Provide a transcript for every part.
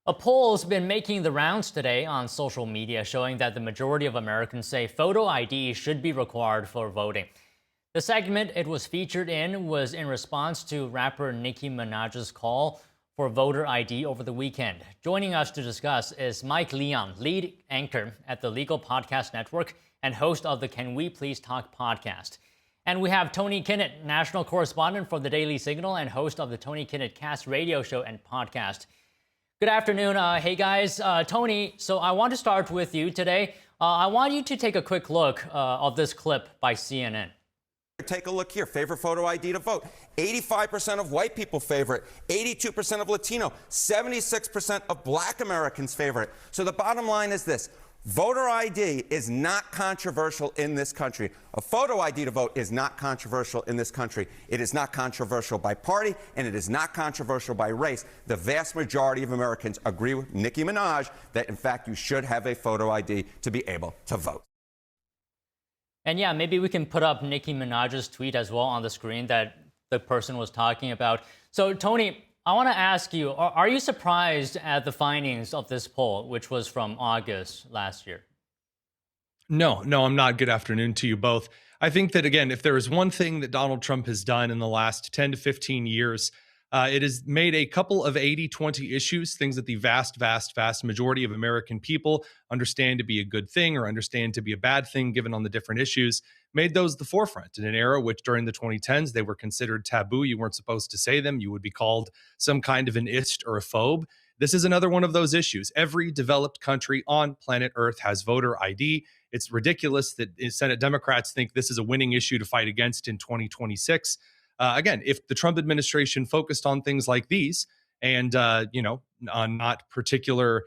A poll has been making the rounds today on social media showing that the majority of Americans say photo ID should be required for voting. The segment it was featured in was in response to rapper Nicki Minaj's call for voter ID over the weekend. Joining us to discuss is Mike Leon, lead anchor at the Legal Podcast Network and host of the Can We Please Talk podcast. And we have Tony Kinnett, national correspondent for the Daily Signal and host of the Tony Kinnett Cast radio show and podcast. Good afternoon. Hey guys, Tony, so I want to start with you today. I want you to take a quick look of this clip by CNN. Take a look here. Favorite photo ID to vote. 85% of white people favor it. 82% of Latino. 76% of Black Americans favor it. So the bottom line is this. Voter ID is not controversial in this country. A photo ID to vote is not controversial in this country. It is not controversial by party, and it is not controversial by race. The vast majority of Americans agree with Nicki Minaj that, in fact, you should have a photo ID to be able to vote. And yeah, maybe we can put up Nicki Minaj's tweet as well on the screen that the person was talking about. So, Tony, I want to ask you, are you surprised at the findings of this poll, which was from August last year? No, I'm not. Good afternoon to you both. I think that, again, if there is one thing that Donald Trump has done in the last 10 to 15 years, it has made a couple of 80-20 issues, things that the vast majority of American people understand to be a good thing or understand to be a bad thing given on the different issues, made those the forefront in an era which during the 2010s, they were considered taboo. You weren't supposed to say them. You would be called some kind of an ist or a phobe. This is another one of those issues. Every developed country on planet Earth has voter ID. It's ridiculous that Senate Democrats think this is a winning issue to fight against in 2026. Again, if the Trump administration focused on things like these and, on not particular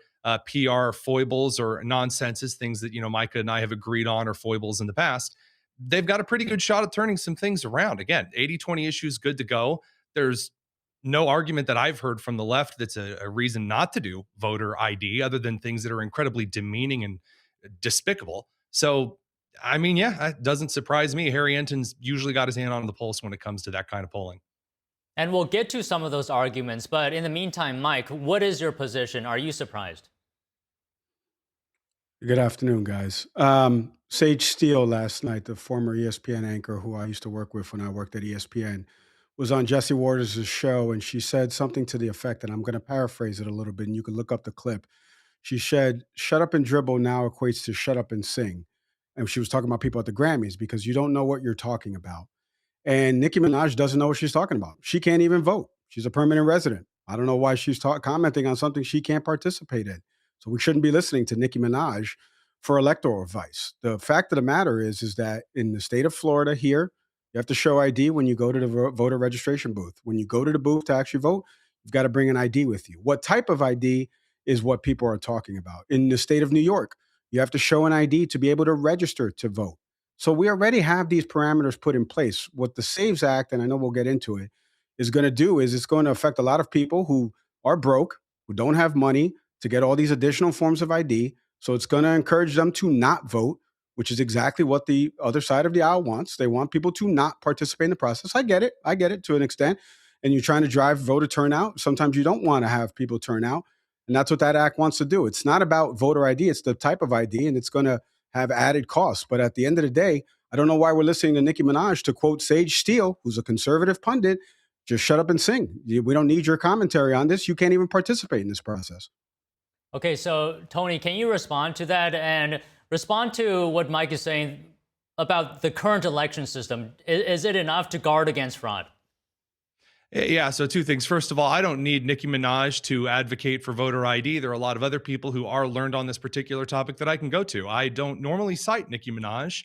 PR foibles or nonsenses, things that, Micah and I have agreed on are foibles in the past, they've got a pretty good shot at turning some things around. Again, 80-20 issues, good to go. There's no argument that I've heard from the left that's a reason not to do voter ID other than things that are incredibly demeaning and despicable. So, I mean, yeah, it doesn't surprise me. Harry Enton's usually got his hand on the pulse when it comes to that kind of polling. And we'll get to some of those arguments. But in the meantime, Mike, what is your position? Are you surprised? Good afternoon, guys. Sage Steele last night, the former ESPN anchor who I used to work with when I worked at ESPN, was on Jesse Waters' show, and she said something to the effect, and I'm going to paraphrase it a little bit, and you can look up the clip. She said, "Shut up and dribble now equates to shut up and sing." And she was talking about people at the Grammys because you don't know what you're talking about. And Nicki Minaj doesn't know what she's talking about. She can't even vote. She's a permanent resident. I don't know why she's commenting on something she can't participate in. So we shouldn't be listening to Nicki Minaj for electoral advice. The fact of the matter is that in the state of Florida here, you have to show ID when you go to the voter registration booth. When you go to the booth to actually vote, you've got to bring an ID with you. What type of ID is what people are talking about. In the state of New York, you have to show an ID to be able to register to vote. So we already have these parameters put in place. What the SAVES Act, and I know we'll get into it, is going to do is it's going to affect a lot of people who are broke, who don't have money to get all these additional forms of ID. So it's going to encourage them to not vote, which is exactly what the other side of the aisle wants. They want people to not participate in the process. I get it to an extent. And you're trying to drive voter turnout. Sometimes you don't want to have people turn out. And that's what that act wants to do. It's not about voter ID. It's the type of ID, and it's going to have added costs. But at the end of the day, I don't know why we're listening to Nicki Minaj to quote Sage Steele, who's a conservative pundit, just shut up and sing. We don't need your commentary on this. You can't even participate in this process. Okay, so Tony, can you respond to that and respond to what Mike is saying about the current election system? Is it enough to guard against fraud? Yeah, so two things. First of all, I don't need Nicki Minaj to advocate for voter ID. There are a lot of other people who are learned on this particular topic that I can go to. I don't normally cite Nicki Minaj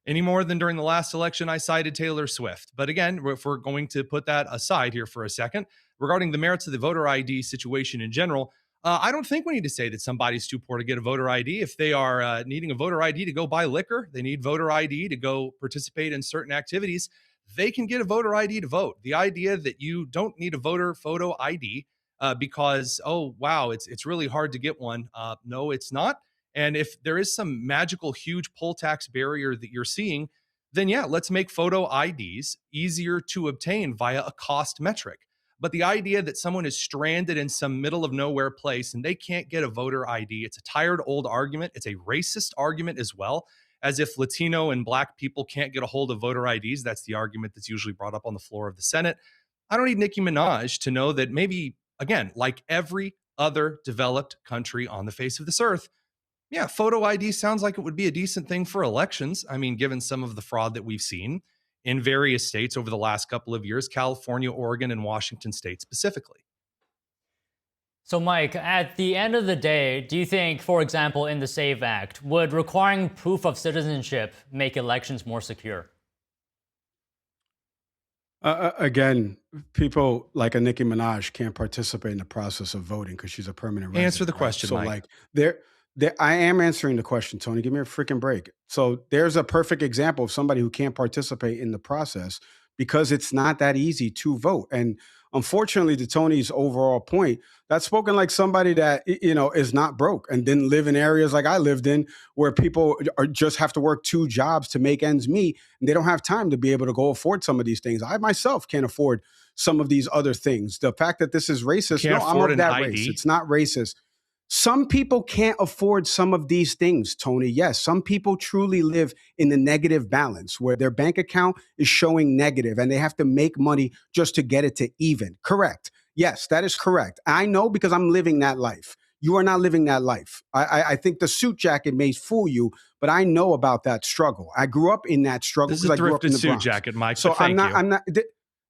any more than during the last election I cited Taylor Swift. But again, if we're going to put that aside here for a second, regarding the merits of the voter ID situation in general, I don't think we need to say that somebody's too poor to get a voter ID. If they are needing a voter ID to go buy liquor, they need voter ID to go participate in certain activities, they can get a voter ID to vote. The idea that you don't need a voter photo ID because, oh, wow, it's really hard to get one. No, it's not. And if there is some magical, huge poll tax barrier that you're seeing, then yeah, let's make photo IDs easier to obtain via a cost metric. But the idea that someone is stranded in some middle of nowhere place and they can't get a voter ID, it's a tired old argument. It's a racist argument as well, as if Latino and Black people can't get a hold of voter IDs. That's the argument that's usually brought up on the floor of the Senate. I don't need Nicki Minaj to know that maybe, again, like every other developed country on the face of this earth, yeah, photo ID sounds like it would be a decent thing for elections. I mean, given some of the fraud that we've seen in various states over the last couple of years, California, Oregon, and Washington state specifically. So, Mike, at the end of the day, do you think, for example, in the SAVE Act, would requiring proof of citizenship make elections more secure? Again, people like a Nicki Minaj can't participate in the process of voting because she's a permanent resident. Answer the right? question, So, Mike. like, I am answering the question, Tony. Give me a freaking break. So, there's a perfect example of somebody who can't participate in the process because it's not that easy to vote. And unfortunately, to Tony's overall point, that's spoken like somebody that is not broke and didn't live in areas like I lived in, where people are just have to work two jobs to make ends meet, and they don't have time to be able to go afford some of these things. I myself can't afford some of these other things. The fact that this is racist, Can't no, I'm afford of an that ID? race. It's not racist. Some people can't afford some of these things, Tony. Yes, some people truly live in the negative balance where their bank account is showing negative and they have to make money just to get it to even. Correct. Yes, that is correct. I know because I'm living that life. You are not living that life. I think the suit jacket may fool you, but I know about that struggle. I grew up in that struggle This is because a I grew up in thrifted the suit Bronx. jacket, Mike. So but thank you. I'm not.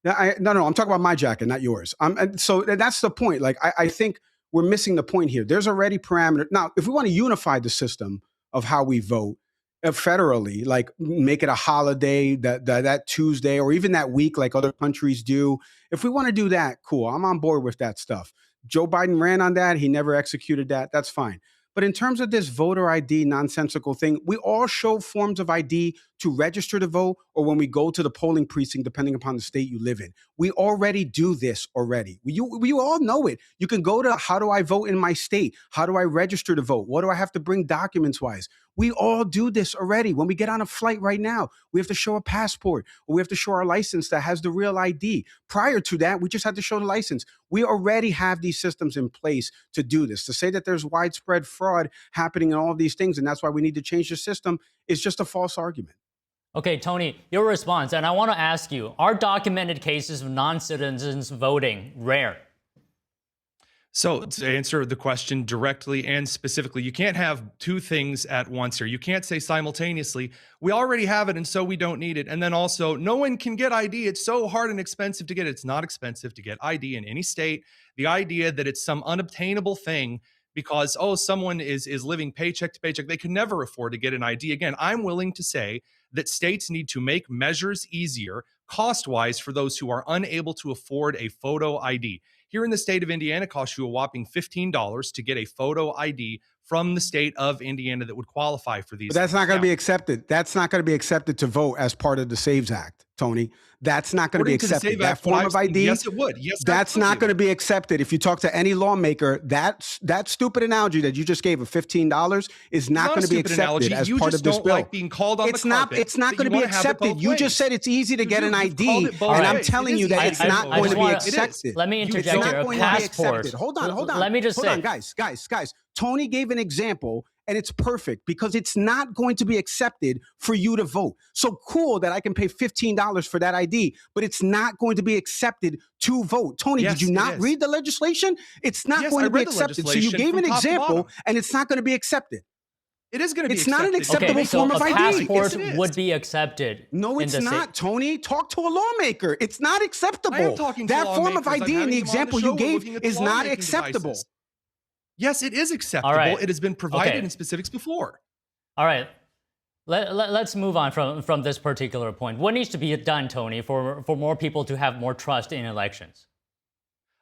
No, I'm talking about my jacket, not yours. And so that's the point. Like, I think we're missing the point here. There's already parameter. Now, if we want to unify the system of how we vote federally, like make it a holiday that Tuesday or even that week, like other countries do. If we want to do that, cool. I'm on board with that stuff. Joe Biden ran on that. He never executed that. That's fine. But in terms of this voter ID nonsensical thing, we all show forms of ID to register to vote or when we go to the polling precinct, depending upon the state you live in. We already do this already. You all know it. You can go to how do I vote in my state? How do I register to vote? What do I have to bring documents wise? We all do this already. When we get on a flight right now, we have to show a passport or we have to show our license that has the real ID. Prior to that, we just had to show the license. We already have these systems in place to do this. To say that there's widespread fraud happening in all of these things and that's why we need to change the system is just a false argument. Okay, Tony, your response, and I want to ask you, are documented cases of non-citizens voting rare? So to answer the question directly and specifically, you can't have two things at once here. You can't say simultaneously, we already have it and so we don't need it. And then also, no one can get ID. It's so hard and expensive to get it. It's not expensive to get ID in any state. The idea that it's some unobtainable thing because, oh, someone is living paycheck to paycheck, they could never afford to get an ID. Again, I'm willing to say that states need to make measures easier cost-wise for those who are unable to afford a photo ID. Here in the state of Indiana, it costs you a whopping $15 to get a photo ID from the state of Indiana that would qualify for these. But that's not going to be accepted. That's not going to be accepted to vote as part of the SAVES Act, Tony. That's not going to be accepted. That form of ID, yes, it would. Yes, that's not going to be accepted. If you talk to any lawmaker, that stupid analogy that you just gave of $15 is not going to be accepted as part of this bill. Like being called on it's not going to be accepted. You just said it's easy to get an ID, and I'm telling you that it's not going to be accepted. Let me interject here. A passport. Hold on. Let me just say, guys. Tony gave an example. And it's perfect because it's not going to be accepted for you to vote. So cool that I can pay $15 for that ID, but it's not going to be accepted to vote. Tony, did you not read the legislation? It's not going to be accepted. So you gave an example and it's not going to be accepted. It is going to be accepted. It's not an acceptable form of ID. Passport would be accepted. No, it's not, Tony. Talk to a lawmaker. It's not acceptable. I am talking to that form of ID in the example you gave is not acceptable. Devices. Yes, it is acceptable. Right. It has been provided in specifics before. All right. Let's move on from this particular point. What needs to be done, Tony, for more people to have more trust in elections?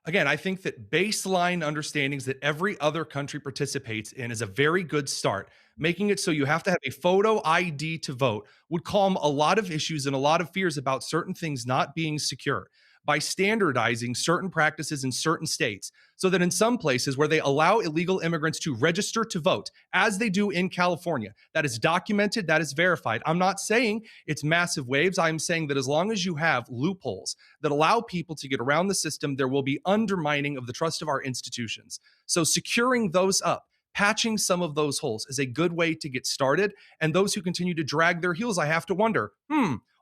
Again, I think that baseline understandings that every other country participates in is a very good start. Making it so you have to have a photo ID to vote would calm a lot of issues and a lot of fears about certain things not being secure. by standardizing certain practices in certain states so that in some places where they allow illegal immigrants to register to vote, as they do in California, that is documented, that is verified. I'm not saying it's massive waves. I'm saying that as long as you have loopholes that allow people to get around the system, there will be undermining of the trust of our institutions. So securing those up, patching some of those holes is a good way to get started. And those who continue to drag their heels, I have to wonder,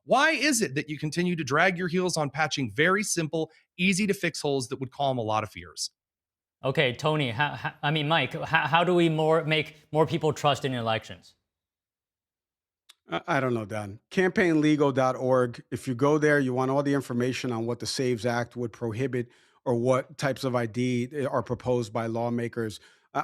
why is it that you continue to drag your heels on patching very simple, easy to fix holes that would calm a lot of fears? Okay, Tony, Mike, how do we make more people trust in elections? I don't know, Don. Campaignlegal.org. If you go there, you want all the information on what the SAVES Act would prohibit or what types of ID are proposed by lawmakers.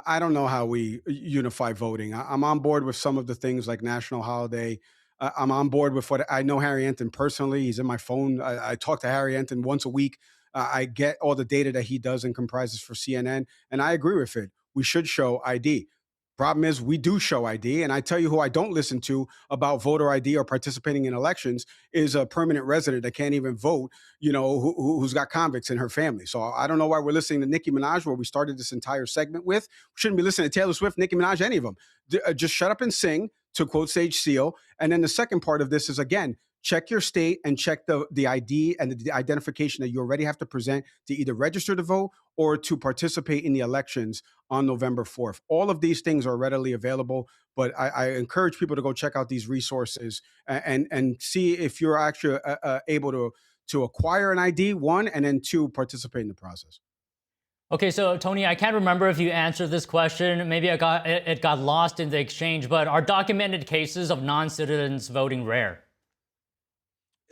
I don't know how we unify voting. I'm on board with some of the things like national holiday. I'm on board with what I know Harry Enton personally. He's in my phone. I talk to Harry Enton once a week. I get all the data that he does and comprises for CNN, and I agree with it. We should show ID. Problem is, we do show ID, and I tell you who I don't listen to about voter ID or participating in elections is a permanent resident that can't even vote. Who's got convicts in her family. So I don't know why we're listening to Nicki Minaj, where we started this entire segment with. We shouldn't be listening to Taylor Swift, Nicki Minaj, any of them. Just shut up and sing, to quote Sage Steele. And then the second part of this is, again, check your state and check the ID and the identification that you already have to present to either register to vote or to participate in the elections on November 4th. All of these things are readily available, but I encourage people to go check out these resources and see if you're actually able to acquire an ID, one, and then two, participate in the process. Okay, so Tony, I can't remember if you answered this question. Maybe it got lost in the exchange, but are documented cases of non-citizens voting rare?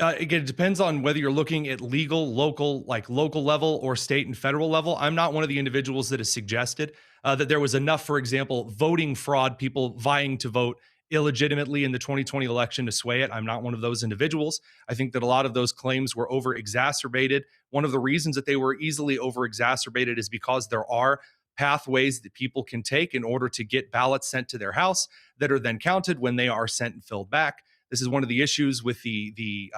Again, it depends on whether you're looking at legal, local level or state and federal level. I'm not one of the individuals that has suggested that there was enough, for example, voting fraud, people vying to vote illegitimately in the 2020 election to sway it. I'm not one of those individuals. I think that a lot of those claims were over exacerbated. One of the reasons that they were easily over exacerbated is because there are pathways that people can take in order to get ballots sent to their house that are then counted when they are sent and filled back. This is one of the issues with the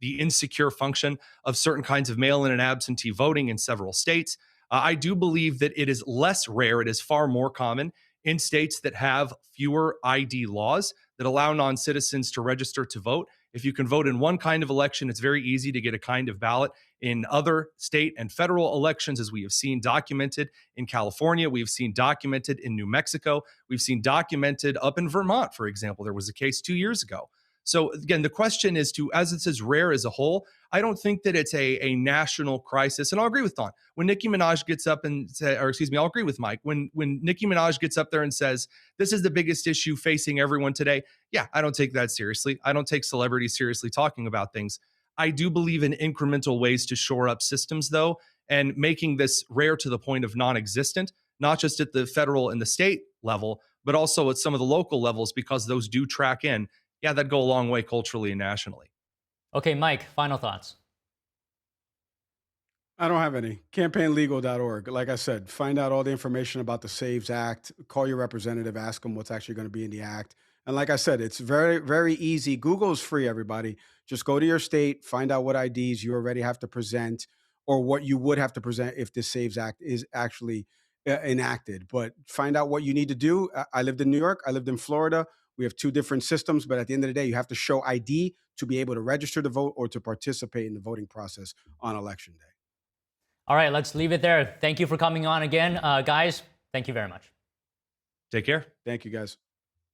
insecure function of certain kinds of mail-in and absentee voting in several states. I do believe that it is less rare. It is far more common in states that have fewer ID laws that allow non-citizens to register to vote. If you can vote in one kind of election, it's very easy to get a kind of ballot in other state and federal elections, as we have seen documented in California. We've seen documented in New Mexico. We've seen documented up in Vermont, for example. There was a case 2 years ago. So again, the question is as it says rare as a whole, I don't think that it's a national crisis. And I'll agree with Don. When Nicki Minaj gets up and I'll agree with Mike. When Nicki Minaj gets up there and says, this is the biggest issue facing everyone today. Yeah, I don't take that seriously. I don't take celebrities seriously talking about things. I do believe in incremental ways to shore up systems, though, and making this rare to the point of non-existent, not just at the federal and the state level, but also at some of the local levels, because those do track in. Yeah, that'd go a long way culturally and nationally. Okay, Mike, final thoughts. I don't have any. Campaignlegal.org. Like I said, find out all the information about the SAVES Act. Call your representative, ask them what's actually going to be in the act. And like I said, it's very, very easy. Google is free, everybody. Just go to your state, find out what IDs you already have to present or what you would have to present if the SAVES Act is actually enacted. But find out what you need to do. I lived in New York. I lived in Florida. We have two different systems, but at the end of the day, you have to show ID to be able to register to vote or to participate in the voting process on election day. All right, let's leave it there. Thank you for coming on again. Guys, thank you very much. Take care. Thank you, guys.